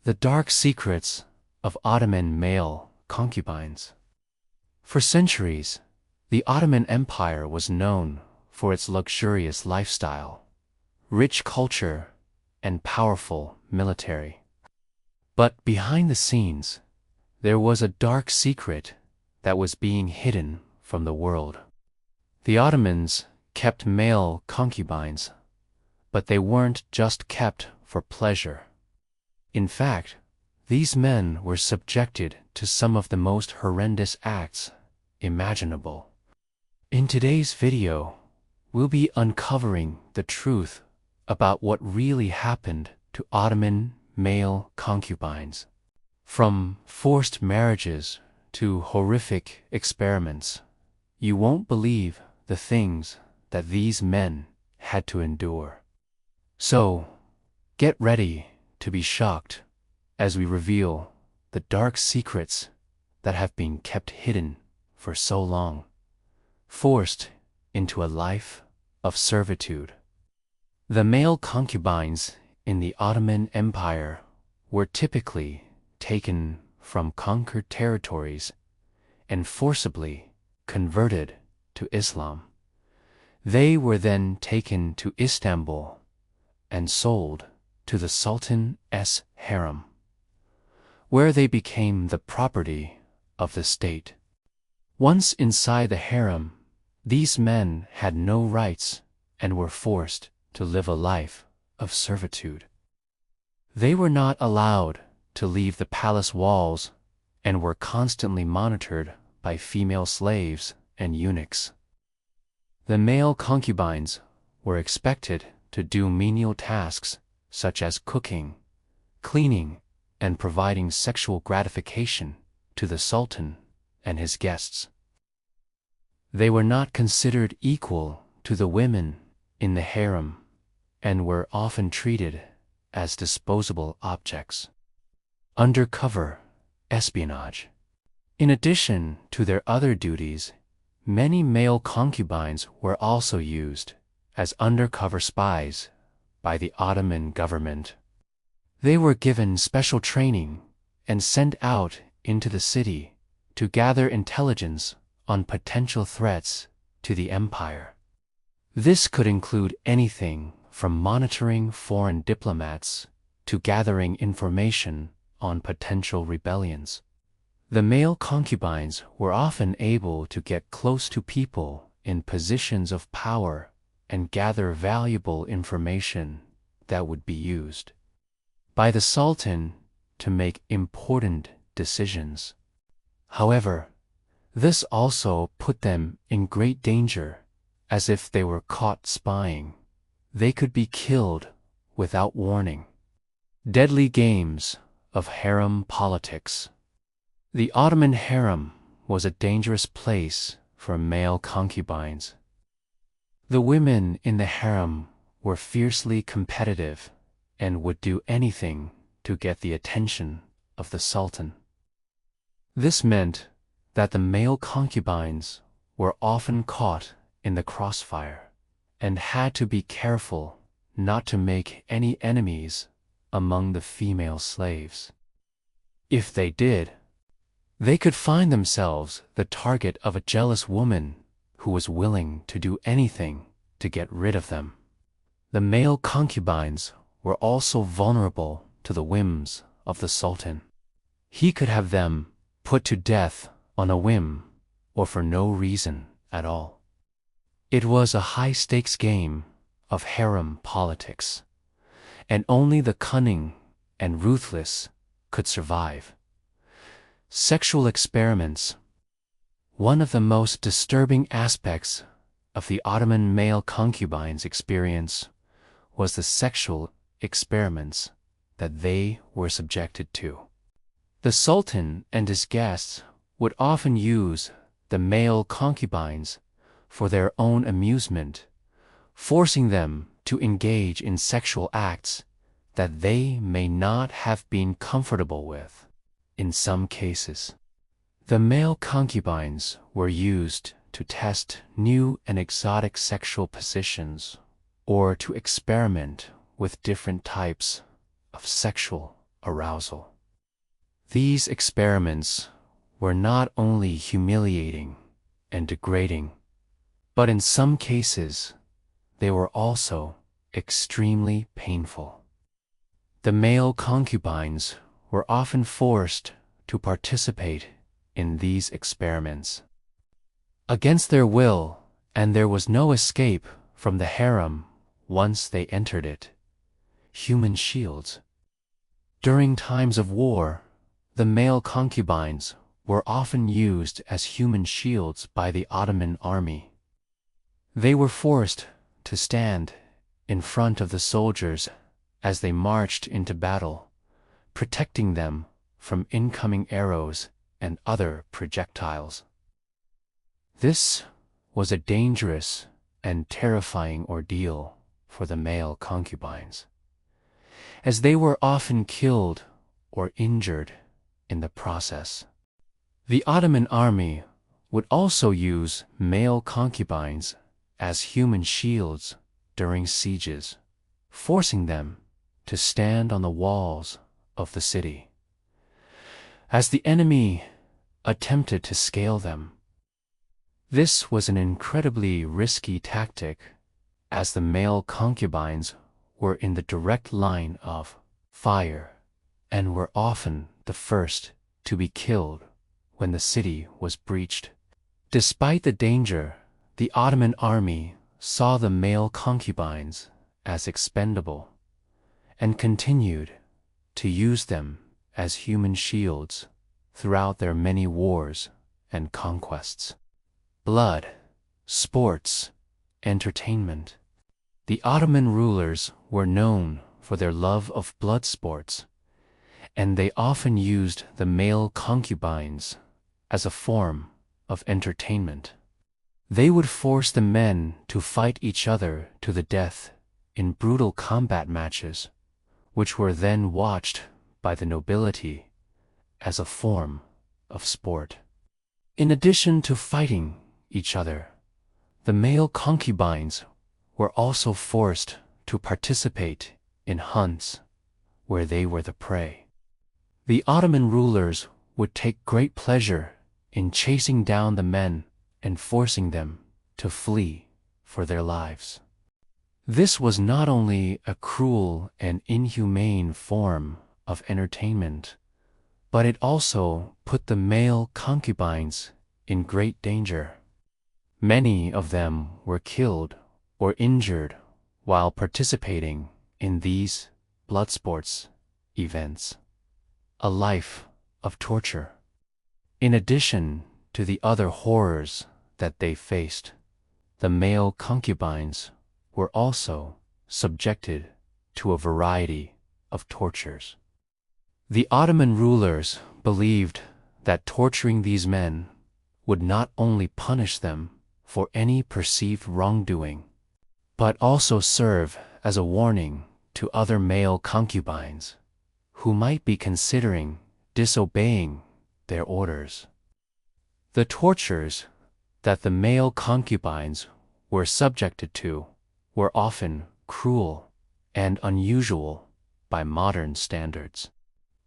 The dark secrets of Ottoman male concubines. For centuries, the Ottoman Empire was known for its luxurious lifestyle, rich culture, and powerful military. But behind the scenes, there was a dark secret that was being hidden from the world. The Ottomans kept male concubines, but they weren't just kept for pleasure. In fact, these men were subjected to some of the most horrendous acts imaginable. In today's video, we'll be uncovering the truth about what really happened to Ottoman male concubines. From forced marriages to horrific experiments, you won't believe the things that these men had to endure. So, get ready to be shocked as we reveal the dark secrets that have been kept hidden for so long, forced into a life of servitude. The male concubines in the Ottoman Empire were typically taken from conquered territories and forcibly converted to Islam. They were then taken to Istanbul and sold to the Sultan's harem, where they became the property of the state. Once inside the harem, these men had no rights and were forced to live a life of servitude. They were not allowed to leave the palace walls and were constantly monitored by female slaves and eunuchs. The male concubines were expected to do menial tasks such as cooking, cleaning, and providing sexual gratification to the Sultan and his guests. They were not considered equal to the women in the harem and were often treated as disposable objects. Undercover espionage. In addition to their other duties, many male concubines were also used as undercover spies by the Ottoman government. They were given special training and sent out into the city to gather intelligence on potential threats to the empire. This could include anything from monitoring foreign diplomats to gathering information on potential rebellions. The male concubines were often able to get close to people in positions of power and gather valuable information that would be used by the Sultan to make important decisions. However, this also put them in great danger, as if they were caught spying, they could be killed without warning. Deadly games of harem politics. The Ottoman harem was a dangerous place for male concubines. The women in the harem were fiercely competitive and would do anything to get the attention of the Sultan. This meant that the male concubines were often caught in the crossfire and had to be careful not to make any enemies among the female slaves. If they did, they could find themselves the target of a jealous woman who was willing to do anything to get rid of them. The male concubines were also vulnerable to the whims of the Sultan. He could have them put to death on a whim or for no reason at all. It was a high-stakes game of harem politics, and only the cunning and ruthless could survive. Sexual experiments. One of the most disturbing aspects of the Ottoman male concubines' experience was the sexual experiments that they were subjected to. The Sultan and his guests would often use the male concubines for their own amusement, forcing them to engage in sexual acts that they may not have been comfortable with. In some cases, the male concubines were used to test new and exotic sexual positions or to experiment with different types of sexual arousal. These experiments were not only humiliating and degrading, but in some cases, they were also extremely painful. The male concubines were often forced to participate in these experiments against their will, and there was no escape from the harem once they entered it. Human shields. During times of war, the male concubines were often used as human shields by the Ottoman army. They were forced to stand in front of the soldiers as they marched into battle, protecting them from incoming arrows and other projectiles. This was a dangerous and terrifying ordeal for the male concubines, as they were often killed or injured in the process. The Ottoman army would also use male concubines as human shields during sieges, forcing them to stand on the walls of the city as the enemy attempted to scale them. This was an incredibly risky tactic, as the male concubines were in the direct line of fire and were often the first to be killed when the city was breached. Despite the danger, the Ottoman army saw the male concubines as expendable and continued to use them as human shields throughout their many wars and conquests. Blood, sports, entertainment. The Ottoman rulers were known for their love of blood sports, and they often used the male concubines as a form of entertainment. They would force the men to fight each other to the death in brutal combat matches, which were then watched by the nobility as a form of sport. In addition to fighting each other, the male concubines were also forced to participate in hunts where they were the prey. The Ottoman rulers would take great pleasure in chasing down the men and forcing them to flee for their lives. This was not only a cruel and inhumane form of entertainment, but it also put the male concubines in great danger. Many of them were killed or injured while participating in these blood sports events. A life of torture. In addition to the other horrors that they faced, the male concubines were also subjected to a variety of tortures. The Ottoman rulers believed that torturing these men would not only punish them for any perceived wrongdoing, but also serve as a warning to other male concubines who might be considering disobeying their orders. The tortures that the male concubines were subjected to were often cruel and unusual by modern standards.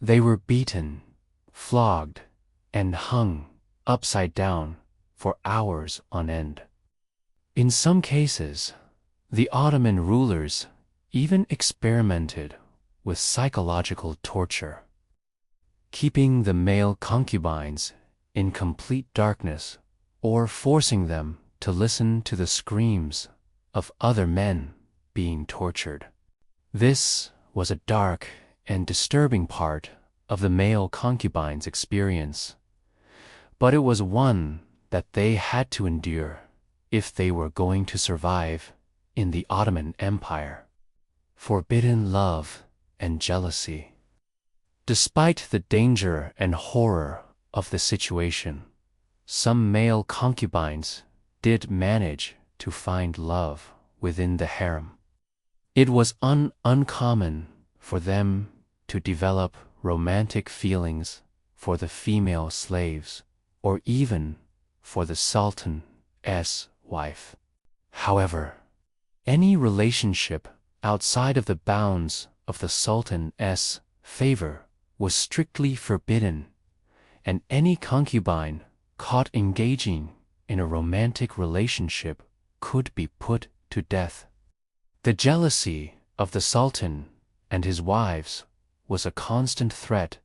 They were beaten, flogged, and hung upside down for hours on end. In some cases, the Ottoman rulers even experimented with psychological torture, keeping the male concubines in complete darkness or forcing them to listen to the screams of other men being tortured. This was a dark and disturbing part of the male concubines' experience, but it was one that they had to endure if they were going to survive in the Ottoman Empire. Forbidden love and jealousy. Despite the danger and horror of the situation, some male concubines did manage to find love within the harem. It was uncommon for them to develop romantic feelings for the female slaves or even for the Sultan's wife. However, any relationship outside of the bounds of the Sultan's favor was strictly forbidden, and any concubine caught engaging in a romantic relationship could be put to death. The jealousy of the Sultan and his wives was a constant threat,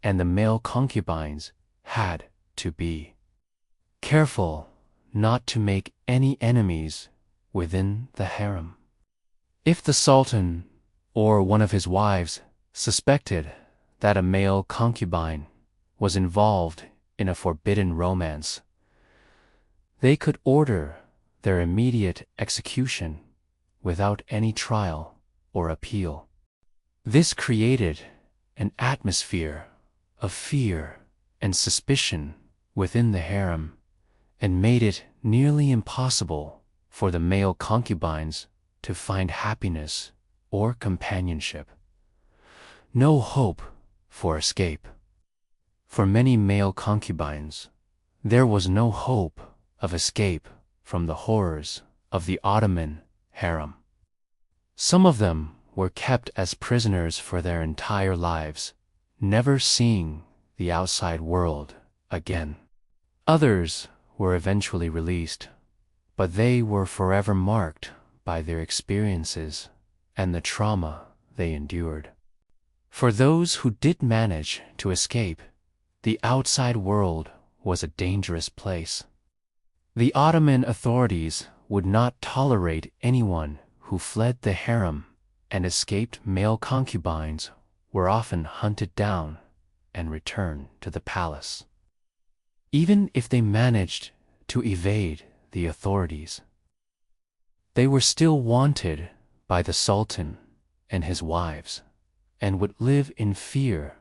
and the male concubines had to be careful not to make any enemies within the harem. If the Sultan or one of his wives suspected that a male concubine was involved in a forbidden romance, they could order their immediate execution without any trial or appeal. This created an atmosphere of fear and suspicion within the harem and made it nearly impossible for the male concubines to find happiness or companionship. No hope for escape. For many male concubines, there was no hope of escape from the horrors of the Ottoman harem. Some of them were kept as prisoners for their entire lives, never seeing the outside world again. Others were eventually released, but they were forever marked by their experiences and the trauma they endured. For those who did manage to escape, the outside world was a dangerous place. The Ottoman authorities would not tolerate anyone who fled the harem, and escaped male concubines were often hunted down and returned to the palace. Even if they managed to evade the authorities, they were still wanted by the Sultan and his wives, and would live in fear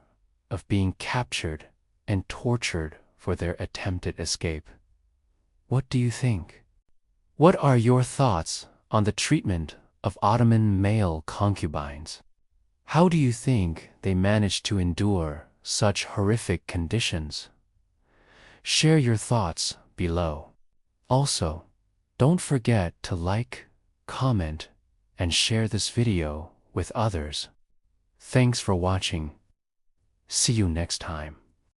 of being captured and tortured for their attempted escape. What do you think? What are your thoughts on the treatment of Ottoman male concubines? How do you think they managed to endure such horrific conditions? Share your thoughts below. Also, don't forget to like, comment, and share this video with others. Thanks for watching. See you next time.